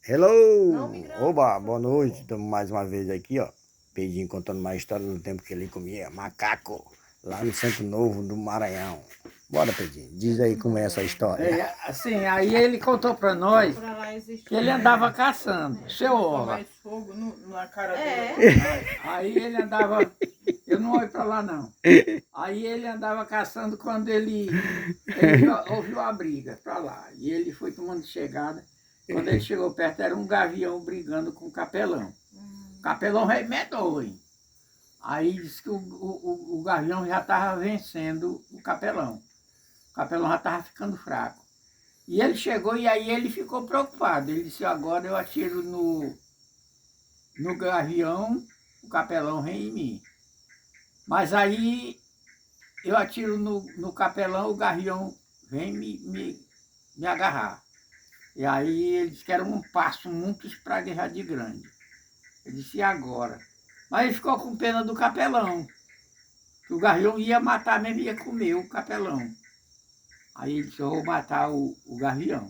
Hello! Oba, boa noite. Estamos mais uma vez aqui, ó. Pedinho contando mais história do tempo que ele comia macaco lá no Centro Novo do Maranhão. Bora, Pedinho. Diz aí como é essa história. Assim, aí ele contou pra nós que ele andava caçando, seu ova. Mais fogo na cara dele. Aí ele andava, eu não olho pra lá não. Aí ele andava caçando quando ele ouviu a briga pra lá. E ele foi tomando chegada. Quando ele chegou perto, era um gavião brigando com o capelão. O capelão remedou, hein? Aí disse que o gavião já estava vencendo o capelão. O capelão já estava ficando fraco. E ele chegou e aí ele ficou preocupado. Ele disse, agora eu atiro no gavião, o capelão vem em mim. Mas aí eu atiro no capelão, o gavião vem me agarrar. E aí ele disse que era um passo muito espraguejado de grande. Ele disse, e agora? Mas ele ficou com pena do capelão. Que o gavião ia matar mesmo, ia comer o capelão. Aí ele disse, eu vou matar o gavião.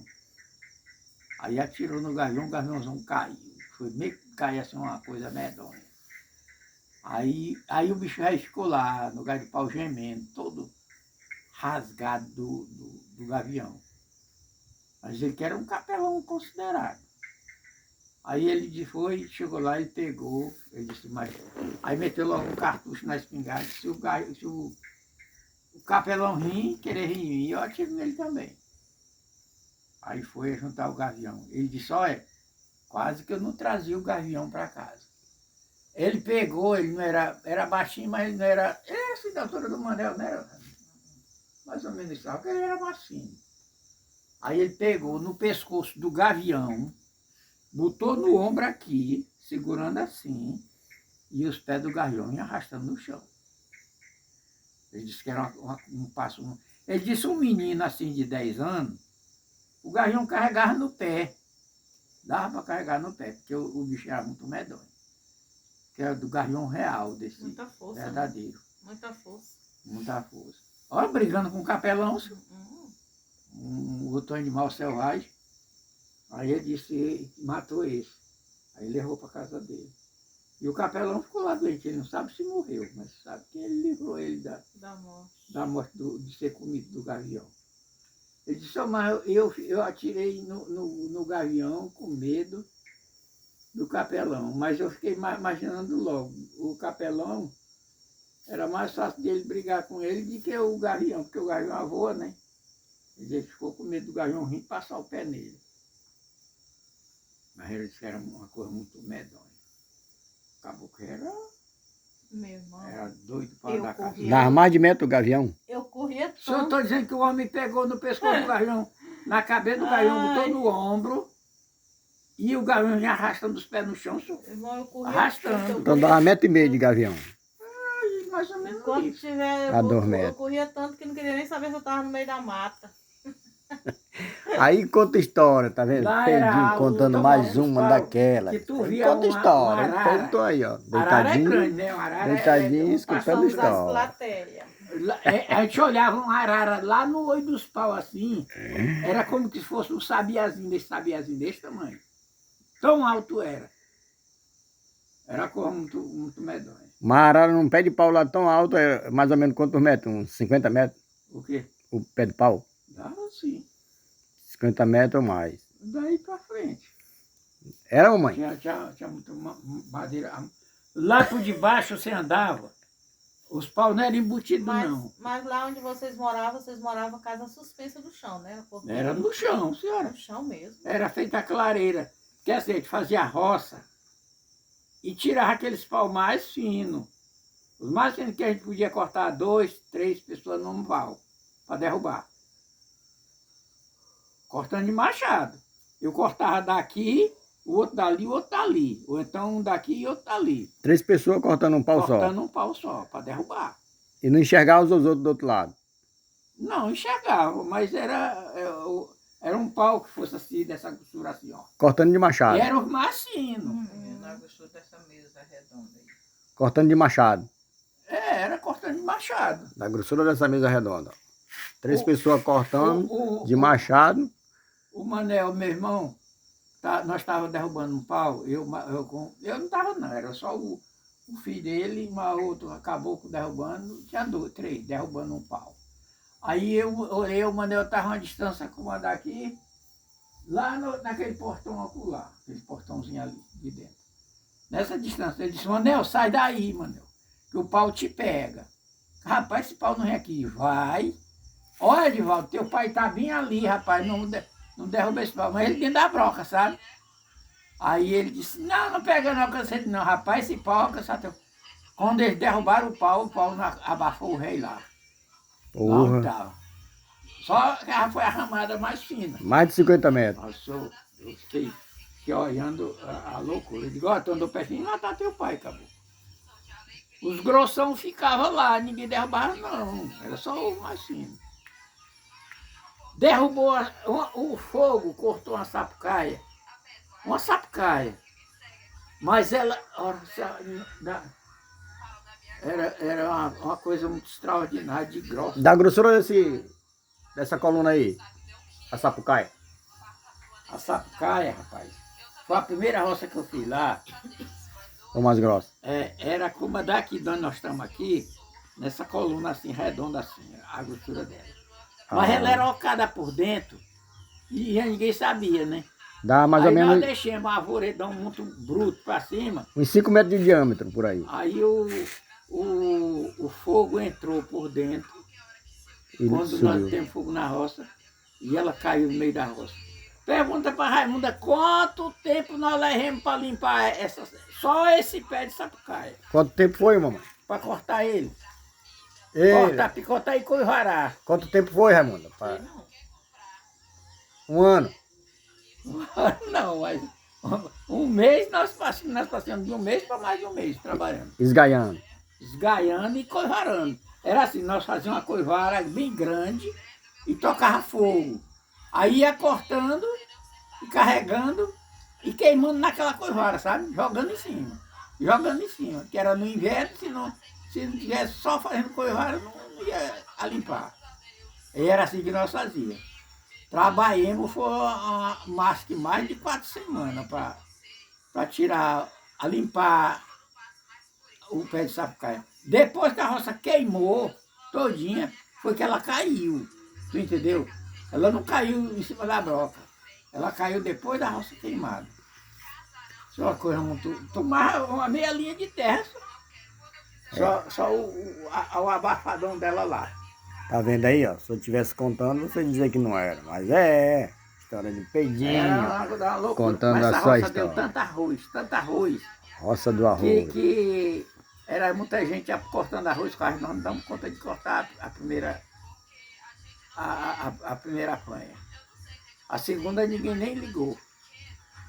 Aí atirou no gavião, o gaviãozão caiu. Foi meio que cair assim uma coisa medonha. Aí o bicho já ficou lá, no lugar de pau gemendo, todo rasgado do gavião. Mas ele que era um capelão considerado. Aí ele foi, chegou lá, ele pegou, ele disse, mas... Aí meteu logo um cartucho na espingarda, se o capelão querer rir em mim, eu atiro nele também. Aí foi juntar o gavião. Ele disse, olha, quase que eu não trazia o gavião para casa. Ele pegou, ele não era baixinho, mas ele não era... Esse da altura do Manel, não era mais ou menos isso, porque ele era baixinho. Aí ele pegou no pescoço do gavião, botou no ombro aqui, segurando assim, e os pés do gavião iam arrastando no chão. Ele disse que era um passo... Ele disse um menino assim de 10 anos, o gavião carregava no pé. Dava para carregar no pé, porque o bicho era muito medonho. Que era do gavião real, desse Muita força, verdadeiro. Muita força. Muita força. Olha, brigando com o capelão, um outro animal selvagem. Aí ele disse, matou esse. Aí levou para casa dele. E o capelão ficou lá doente, ele não sabe se morreu, mas sabe que ele livrou ele da morte de ser comido do gavião. Ele disse, mas eu atirei no gavião com medo do capelão, mas eu fiquei imaginando logo, o capelão era mais fácil dele brigar com ele do que o gavião, porque o gavião voa, né? Ele ficou com medo do gavião vir passar o pé nele. Mas ele disse que era uma coisa muito medonha. Acabou que era doido para dar caça. Dava mais de metro o gavião? Eu corria tanto. Se eu estou dizendo que o homem pegou no pescoço do gavião, na cabeça do gavião, botou no ombro, e o gavião já arrastando os pés no chão, Irmão, eu corria arrastando. tanto, Então dava 1,5 metro de gavião. Mais ou menos Quando isso. tiver, A 2 eu metros. corria tanto que não queria nem saber se eu estava no meio da mata. Aí conta história, tá vendo? Lá Pedinho era contando o mais tamanho uma dos paus daquela. que tu Aí via conta história. uma O arara. povo tá aí, ó. Arara é grande, Deitadinho. né? uma arara Deitadinho, escutando passava história. Das plateias. A gente olhava uma arara lá no olho dos paus assim, era como se fosse um sabiazinho desse tamanho. Tão alto era. Era coisa muito medonha. Uma arara num pé de pau lá tão alto, é mais ou menos quantos metros? Uns 50 metros? O quê? O pé de pau? Dava assim, 50 metros ou mais. daí pra frente. Era, mamãe? Tinha muita madeira. Lá por debaixo você andava, os paus não eram embutidos não. Mas lá onde vocês moravam casa suspensa do chão, né? Era no chão, senhora. No chão mesmo. Era feita a clareira. Quer dizer, a gente fazia a roça e tirava aqueles paus mais finos. Os mais finos que a gente podia cortar 2, 3 pessoas num pau para derrubar. Cortando de machado. Eu cortava daqui, o outro dali, o outro dali. Ou então um daqui e outro dali. 3 pessoas cortando um pau só. Cortando um pau só, para derrubar. E não enxergava os outros do outro lado. Não, enxergava, mas era um pau que fosse assim, dessa grossura assim, ó. Cortando de machado. E era o mais fino. Na grossura dessa mesa redonda aí. Cortando de machado. Era cortando de machado. Da grossura dessa mesa redonda. 3 O- pessoas cortando o- de machado. O Manel, meu irmão, nós estávamos derrubando um pau, eu não estava não, era só o filho dele, mas outro caboclo derrubando, tinha três derrubando um pau. Aí eu olhei, eu mandei, eu estava uma distância como a daqui, lá naquele portão acolá, aquele portãozinho ali de dentro. Nessa distância, ele disse, Manel, sai daí, Manel, que o pau te pega. Rapaz, esse pau não vem aqui. Vai. Olha, Edivaldo, teu pai tá bem ali, rapaz, não derruba esse pau. Mas ele dentro da broca, sabe? Aí ele disse, não pega não, cansei não. Rapaz, esse pau alcançado. Quando eles derrubaram o pau abafou o rei lá. Lá onde Porra. tava. Só que ela foi a ramada mais fina. Mais de 50 metros. Nossa, eu fiquei olhando a loucura. Eu digo, ó, tu andou pertinho de matar teu pai, acabou. Os grossão ficavam lá, ninguém derrubava não, era só o mais fino. Derrubou o fogo, cortou uma sapucaia. Mas ela, era uma coisa muito extraordinária, de grossa. Da grossura dessa coluna aí, a sapucaia. A sapucaia, rapaz, foi a primeira roça que eu fiz lá. Ou mais grossa. Era como a daqui, de onde nós estamos aqui, nessa coluna assim, redonda assim, a grossura dela. Mas ela era ocada por dentro e ninguém sabia, né? Dá mais ou Aí menos nós deixamos um arvoredão muito bruto para cima. uns 5 metros de diâmetro por aí. Aí o fogo entrou por dentro. E Quando subiu. nós temos fogo na roça, e ela caiu no meio da roça. Pergunta para Raimunda quanto tempo nós levamos para limpar só esse pé de sapucaia. Quanto tempo foi, mamãe? Para cortar ele. Ei, Picotar e coivarar. quanto tempo foi, Raimunda? Um ano. Não, mas um mês nós passamos de um mês para mais de um mês trabalhando. Esgaiando. Esgaiando e coivarando. Era assim, nós fazíamos uma coivara bem grande e tocava fogo. Aí ia cortando e carregando e queimando naquela coivara, sabe? Jogando em cima. Que era no inverno, se não tivesse só fazendo coivara, não ia a limpar. E era assim que nós fazíamos. Trabalhamos, foi mais de 4 semanas para tirar, a limpar o pé de sapucaia. Depois que a roça queimou todinha, foi que ela caiu, tu entendeu? Ela não caiu em cima da broca, ela caiu depois da roça queimada. Isso é uma coisa muito... Tomava uma meia linha de terra, só o abafadão dela lá. Tá vendo aí, ó? Se eu estivesse contando, você dizia que não era. Mas história de peidinho. Era uma loucura. Contando Mas a essa sua roça história. deu tanto arroz, Roça do arroz. que era muita gente cortando arroz, quase nós não damos conta de cortar a primeira panha. A segunda ninguém nem ligou.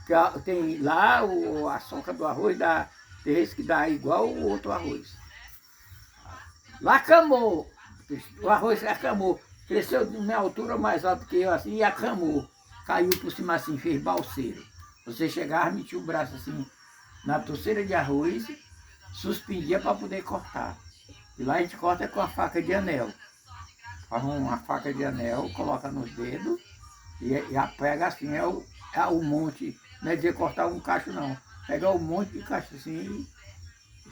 Porque tem lá a soca do arroz, tem vezes que dá igual o outro arroz. Lá acamou, o arroz acamou, cresceu de minha altura mais alto que eu assim e acamou. Caiu por cima assim, fez balseiro. Você chegava, metia o braço assim na torceira de arroz, suspendia para poder cortar. E lá a gente corta com a faca de anel. Faz uma faca de anel, coloca nos dedos e pega assim, é o monte. Não é dizer cortar um cacho não. Pega um monte de cacho assim,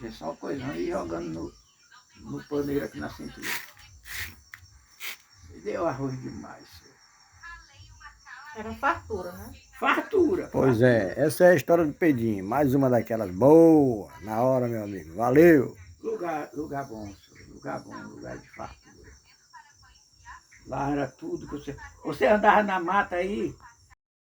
é só coisando e jogando no paneiro aqui na cintura. E deu arroz demais. Era fartura, né? Fartura. Pois é, essa é a história do peidinho. Mais uma daquelas boas. Na hora, meu amigo. Valeu! Lugar bom, senhor. Lugar bom, lugar de fartura. Lá era tudo que você andava na mata aí,